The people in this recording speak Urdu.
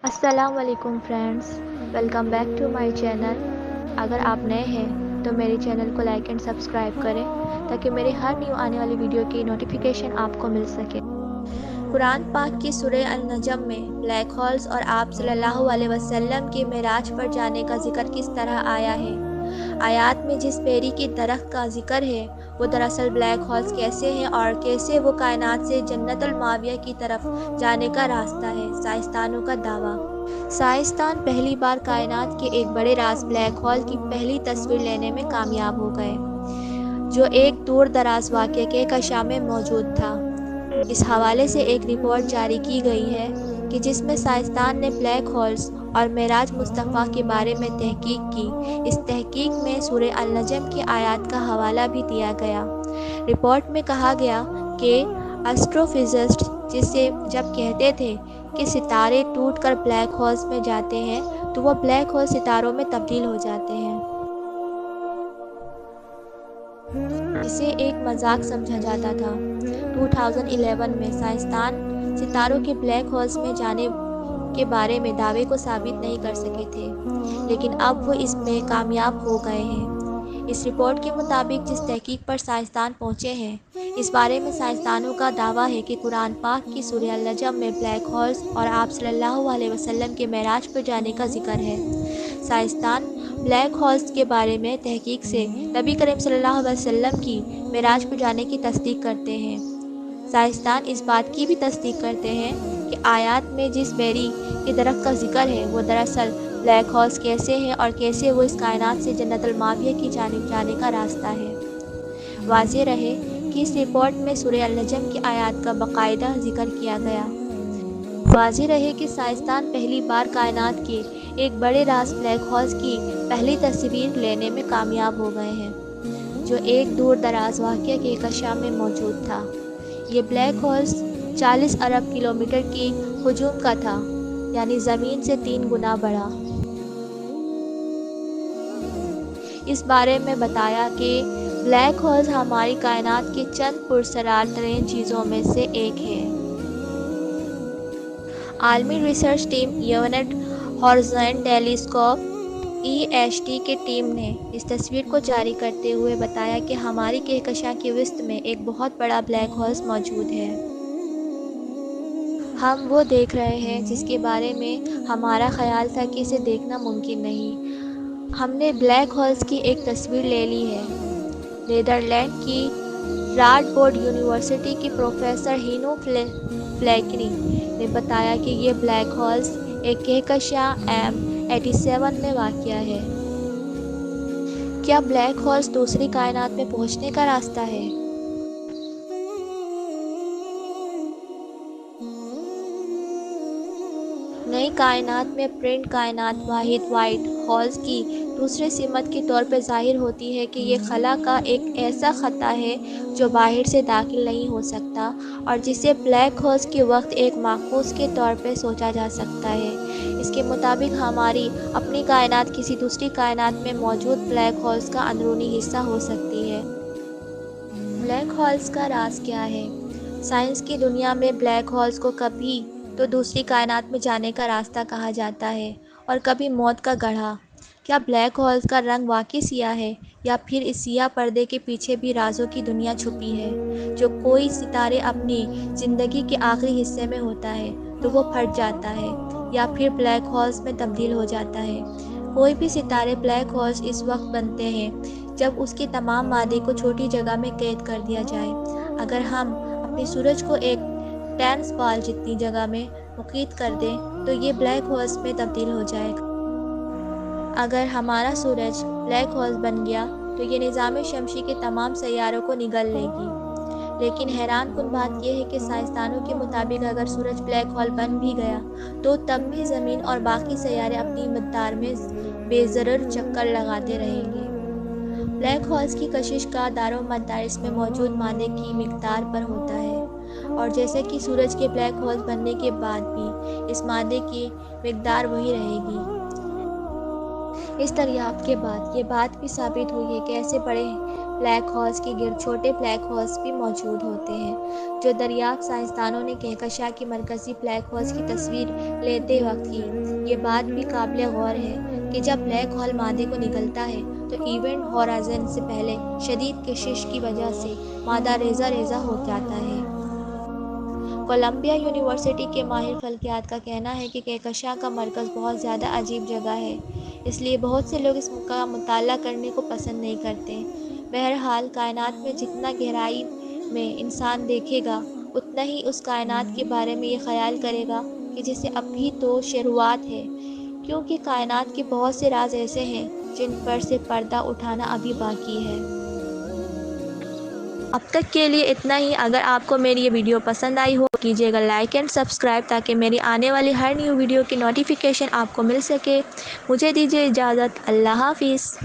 السلام علیکم friends, welcome back to my channel. اگر آپ نئے ہیں تو میرے چینل کو لائک اینڈ سبسکرائب کریں تاکہ میرے ہر نیو آنے والی ویڈیو کی نوٹیفیکیشن آپ کو مل سکے۔ قرآن پاک کی سورہ النجم میں بلیک ہولز اور آپ صلی اللہ علیہ وسلم کے معراج پر جانے کا ذکر کس طرح آیا ہے؟ آیات میں جس بیری کے درخت کا ذکر ہے وہ دراصل بلیک ہولز کیسے ہیں اور کیسے وہ کائنات سے جنت الماویہ کی طرف جانے کا راستہ ہے؟ سائنسدانوں کا دعویٰ۔ سائنسدان پہلی بار کائنات کے ایک بڑے راز بلیک ہول کی پہلی تصویر لینے میں کامیاب ہو گئے، جو ایک دور دراز واقعے کے کہکشاں میں موجود تھا۔ اس حوالے سے ایک رپورٹ جاری کی گئی ہے کہ جس میں سائنسدان نے بلیک ہولز اور معراج مصطفیٰ کے بارے میں تحقیق کی۔ اس تحقیق میں سورہ النجم کی آیات کا حوالہ بھی دیا گیا۔ رپورٹ میں کہا گیا کہ ایسٹرو فزسٹ جسے جب کہتے تھے کہ ستارے ٹوٹ کر بلیک ہولز میں جاتے ہیں تو وہ بلیک ہول ستاروں میں تبدیل ہو جاتے ہیں، اسے ایک مذاق سمجھا جاتا تھا۔ 2011 میں سائنسدان ستاروں کے بلیک ہولز میں جانے کے بارے میں دعوے کو ثابت نہیں کر سکے تھے، لیکن اب وہ اس میں کامیاب ہو گئے ہیں۔ اس رپورٹ کے مطابق جس تحقیق پر سائنسدان پہنچے ہیں، اس بارے میں سائنسدانوں کا دعویٰ ہے کہ قرآن پاک کی سورہ النجم میں بلیک ہولز اور آپ صلی اللہ علیہ وسلم کے معراج پر جانے کا ذکر ہے۔ سائنسدان بلیک ہولز کے بارے میں تحقیق سے نبی کریم صلی اللہ علیہ وسلم کی معراج پر جانے کی تصدیق کرتے ہیں۔ سائنسدان اس بات کی بھی تصدیق کرتے ہیں کہ آیات میں جس بیری کے درخت کا ذکر ہے وہ دراصل بلیک ہولز کیسے ہیں اور کیسے وہ اس کائنات سے جنت الماویہ کی جانب جانے کا راستہ ہے۔ واضح رہے کہ اس رپورٹ میں سورہ النجم کی آیات کا باقاعدہ ذکر کیا گیا۔ واضح رہے کہ سائنسدان پہلی بار کائنات کے ایک بڑے راز بلیک ہولز کی پہلی تصویر لینے میں کامیاب ہو گئے ہیں، جو ایک دور دراز واقعے کے کہکشاں میں موجود تھا۔ یہ بلیک ہولز 40 ارب کلومیٹر کی حجم کا تھا، یعنی زمین سے 3 گنا بڑا۔ اس بارے میں بتایا کہ بلیک ہولز ہماری کائنات کی چند پراسرار ترین چیزوں میں سے ایک ہے۔ عالمی research team event horizon telescope (EHT) کی ٹیم نے اس تصویر کو جاری کرتے ہوئے بتایا کہ ہماری کہکشاں کے وسط میں ایک بہت بڑا بلیک ہولز موجود ہے۔ ہم وہ دیکھ رہے ہیں جس کے بارے میں ہمارا خیال تھا کہ اسے دیکھنا ممکن نہیں۔ ہم نے بلیک ہولز کی ایک تصویر لے لی ہے۔ نیدرلینڈ کی راڈبورڈ یونیورسٹی کی پروفیسر ہینو فلیکنی نے بتایا کہ یہ بلیک ہولز ایک کہکشاں M87 میں واقع ہے۔ کیا بلیک ہولز دوسری کائنات میں پہنچنے کا راستہ ہے؟ نئی کائنات میں پرنٹ کائنات واحد وائٹ ہولز کی دوسری سمت کے طور پر ظاہر ہوتی ہے کہ یہ خلا کا ایک ایسا خطہ ہے جو باہر سے داخل نہیں ہو سکتا اور جسے بلیک ہولز کے وقت ایک ماخوذ کے طور پر سوچا جا سکتا ہے۔ اس کے مطابق ہماری اپنی کائنات کسی دوسری کائنات میں موجود بلیک ہولز کا اندرونی حصہ ہو سکتی ہے۔ بلیک ہولز کا راز کیا ہے؟ سائنس کی دنیا میں بلیک ہولز کو کبھی تو دوسری کائنات میں جانے کا راستہ کہا جاتا ہے اور کبھی موت کا گڑھا۔ کیا بلیک ہولز کا رنگ واقعی سیاہ ہے یا پھر اس سیاہ پردے کے پیچھے بھی رازوں کی دنیا چھپی ہے؟ جو کوئی ستارے اپنی زندگی کے آخری حصے میں ہوتا ہے تو وہ پھٹ جاتا ہے یا پھر بلیک ہولز میں تبدیل ہو جاتا ہے۔ کوئی بھی ستارے بلیک ہولز اس وقت بنتے ہیں جب اس کے تمام مادے کو چھوٹی جگہ میں قید کر دیا جائے۔ اگر ہم اپنے سورج کو ایک ٹینس بال جتنی جگہ میں مقید کر دیں تو یہ بلیک ہولز میں تبدیل ہو جائے گا۔ اگر ہمارا سورج بلیک ہولز بن گیا تو یہ نظام شمسی کے تمام سیاروں کو نگل لے گی۔ لیکن حیران کن بات یہ ہے کہ سائنسدانوں کے مطابق اگر سورج بلیک ہول بن بھی گیا تو تب بھی زمین اور باقی سیارے اپنی مدار میں بے ضرر چکر لگاتے رہیں گے۔ بلیک ہولز کی کشش کا دارومدار اس میں موجود مادے کی مقدار پر ہوتا ہے، اور جیسے کہ سورج کے بلیک ہولز بننے کے بعد بھی اس مادے کی مقدار وہی رہے گی۔ اس دریافت کے بعد یہ بات بھی ثابت ہوئی ہے کہ ایسے بڑے بلیک ہولز کے گرد چھوٹے بلیک ہولز بھی موجود ہوتے ہیں، جو دریافت سائنسدانوں نے کہکشاں کی مرکزی بلیک ہولز کی تصویر لیتے وقت کی۔ یہ بات بھی قابل غور ہے کہ جب بلیک ہول مادے کو نگلتا ہے تو ایونٹ ہورائزن سے پہلے شدید کشش کی وجہ سے مادہ ریزہ ریزہ ہو جاتا ہے۔ کولمبیا یونیورسٹی کے ماہر فلکیات کا کہنا ہے کہ کہکشاں کا مرکز بہت زیادہ عجیب جگہ ہے، اس لیے بہت سے لوگ اس کا مطالعہ کرنے کو پسند نہیں کرتے۔ بہرحال کائنات میں جتنا گہرائی میں انسان دیکھے گا، اتنا ہی اس کائنات کے بارے میں یہ خیال کرے گا کہ جسے ابھی تو شروعات ہے، کیونکہ کائنات کے بہت سے راز ایسے ہیں جن پر سے پردہ اٹھانا ابھی باقی ہے۔ اب تک کے لیے اتنا ہی۔ اگر آپ کو میری یہ ویڈیو پسند آئی ہو کیجیے گا لائک اینڈ سبسکرائب تاکہ میری آنے والی ہر نیو ویڈیو کی نوٹیفیکیشن آپ کو مل سکے۔ مجھے دیجیے اجازت۔ اللہ حافظ۔